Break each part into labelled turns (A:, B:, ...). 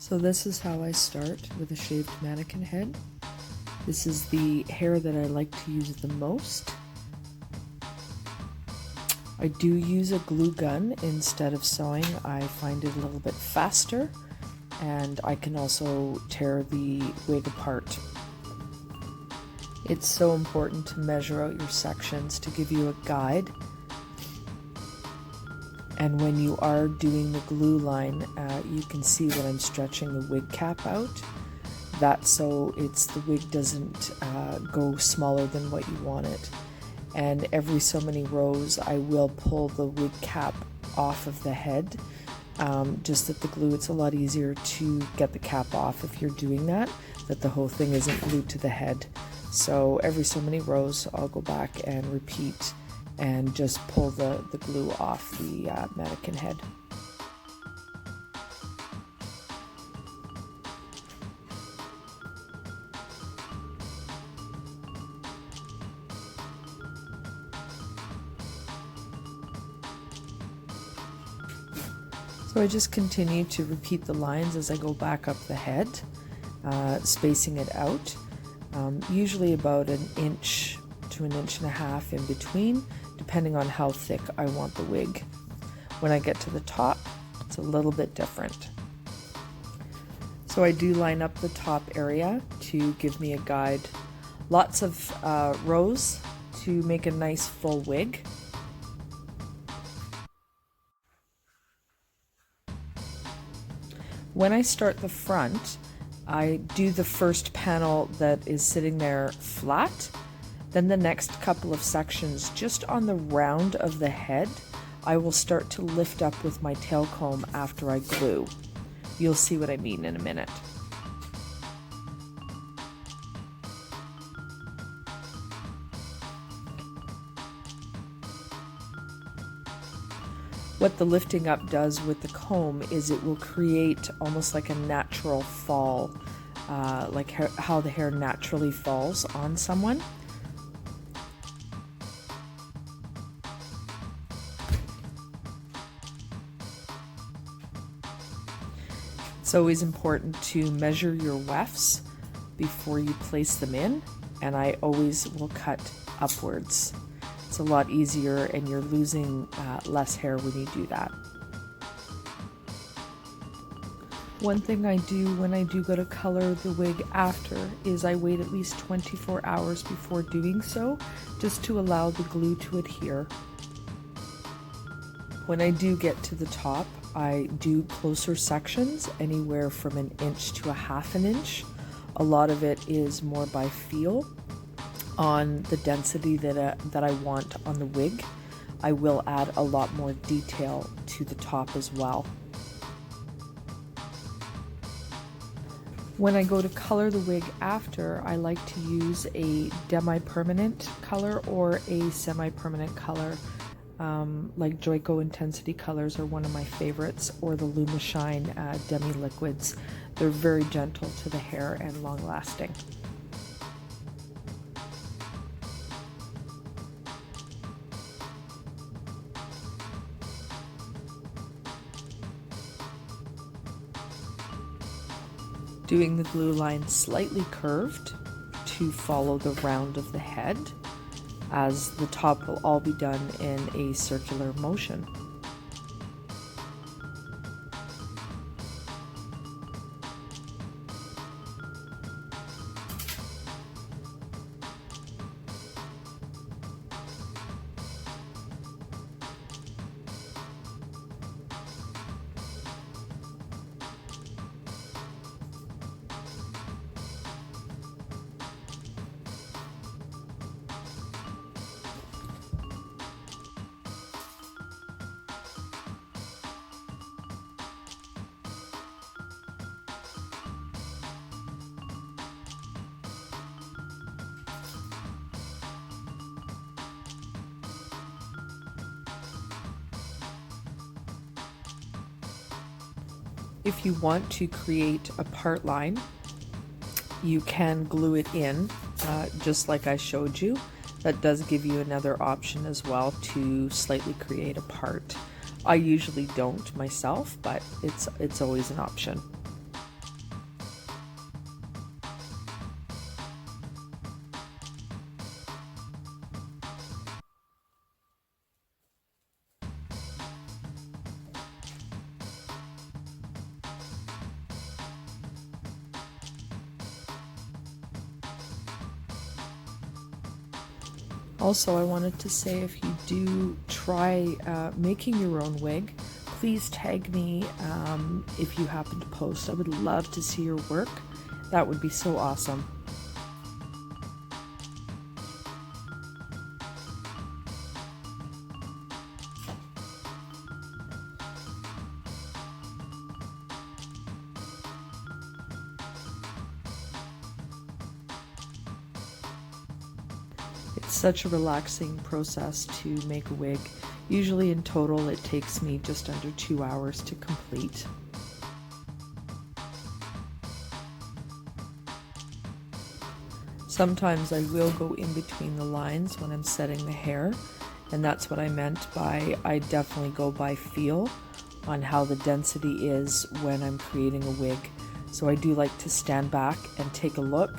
A: So this is how I start with a shaved mannequin head. This is the hair that I like to use the most. I do use a glue gun instead of sewing. I find it a little bit faster, and I can also tear the wig apart. It's so important to measure out your sections to give you a guide. And when you are doing the glue line, you can see that I'm stretching the wig cap out. That's so the wig doesn't go smaller than what you want it. And every so many rows, I will pull the wig cap off of the head. Just that the glue, it's a lot easier to get the cap off if you're doing that the whole thing isn't glued to the head. So every so many rows, I'll go back and repeat and just pull the glue off the mannequin head. So I just continue to repeat the lines as I go back up the head, spacing it out, usually about 1 inch to 1.5 inches in between, depending on how thick I want the wig. When I get to the top, it's a little bit different. So I do line up the top area to give me a guide. Lots of rows to make a nice full wig. When I start the front, I do the first panel that is sitting there flat. Then the next couple of sections just on the round of the head, I will start to lift up with my tail comb after I glue. You'll see what I mean in a minute. What the lifting up does with the comb is it will create almost like a natural fall, like how the hair naturally falls on someone. It's always important to measure your wefts before you place them in, and I always will cut upwards. It's a lot easier and you're losing less hair when you do that. One thing I do when I do go to color the wig after is I wait at least 24 hours before doing so, just to allow the glue to adhere. When I do get to the top, I do closer sections, anywhere from 1 inch to 1/2 inch. A lot of it is more by feel on the density that I want on the wig. I will add a lot more detail to the top as well. When I go to color the wig after, I like to use a demi-permanent color or a semi-permanent color. Like Joico Intensity colors are one of my favorites, or the Lumishine Demi Liquids. They're very gentle to the hair and long lasting. Doing the glue line slightly curved to follow the round of the head, as the top will all be done in a circular motion. If you want to create a part line, you can glue it in, just like I showed you. That does give you another option as well to slightly create a part. I usually don't myself, but it's always an option. Also, I wanted to say, if you do try making your own wig, please tag me if you happen to post. I would love to see your work. That would be so awesome. It's such a relaxing process to make a wig. Usually in total it takes me just under 2 hours to complete. Sometimes I will go in between the lines when I'm setting the hair, and that's what I meant by I definitely go by feel on how the density is when I'm creating a wig. So I do like to stand back and take a look,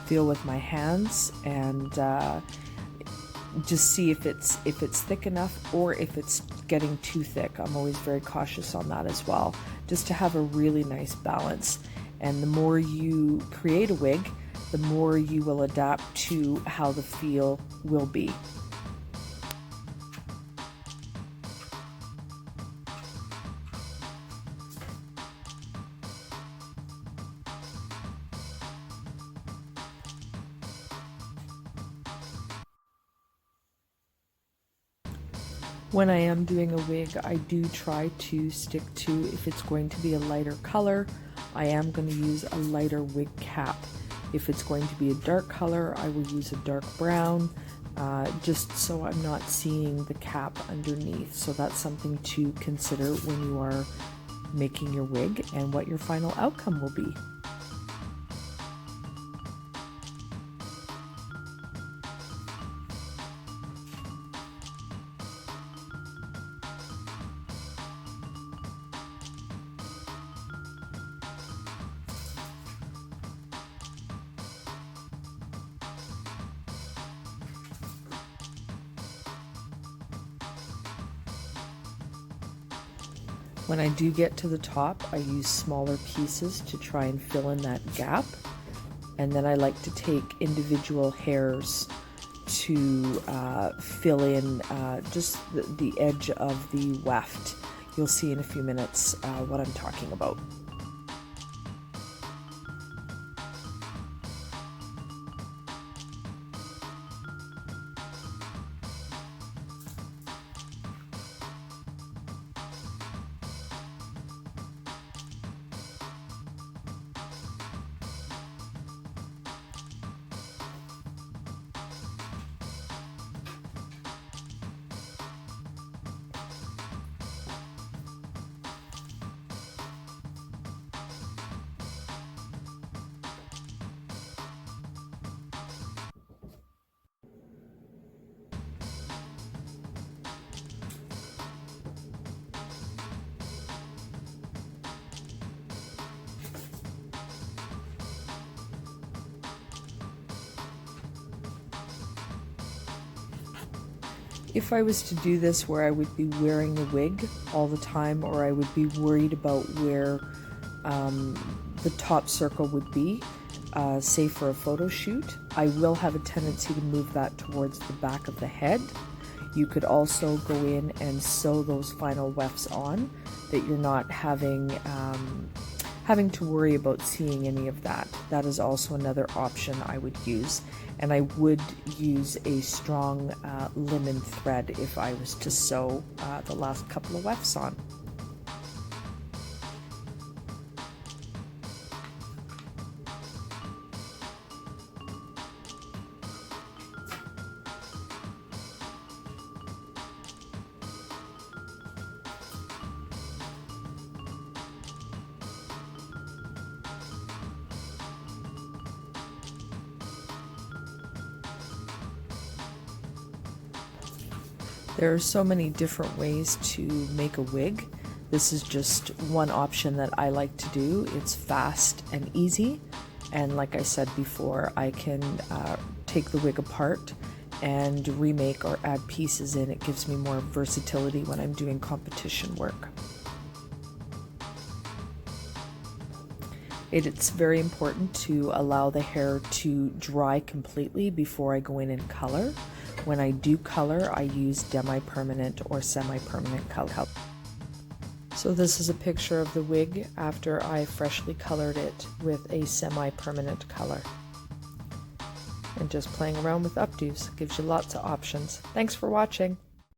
A: feel with my hands, and just see if it's thick enough or if it's getting too thick. I'm always very cautious on that as well, just to have a really nice balance. And the more you create a wig, the more you will adapt to how the feel will be. When I am doing a wig, I do try to stick to, if it's going to be a lighter color, I am going to use a lighter wig cap. If it's going to be a dark color, I will use a dark brown, just so I'm not seeing the cap underneath. So that's something to consider when you are making your wig and what your final outcome will be. When I do get to the top, I use smaller pieces to try and fill in that gap. And then I like to take individual hairs to fill in just the edge of the weft. You'll see in a few minutes what I'm talking about. If I was to do this where I would be wearing a wig all the time, or I would be worried about where the top circle would be, say for a photo shoot, I will have a tendency to move that towards the back of the head. You could also go in and sew those final wefts on, that you're not having to worry about seeing any of that. That is also another option I would use. And I would use a strong linen thread if I was to sew the last couple of wefts on. There are so many different ways to make a wig. This is just one option that I like to do. It's fast and easy, and like I said before, I can take the wig apart and remake or add pieces in. It gives me more versatility when I'm doing competition work. It's very important to allow the hair to dry completely before I go in and color. When I do color, I use demi-permanent or semi-permanent color. So this is a picture of the wig after I freshly colored it with a semi-permanent color. And just playing around with updos gives you lots of options. Thanks for watching.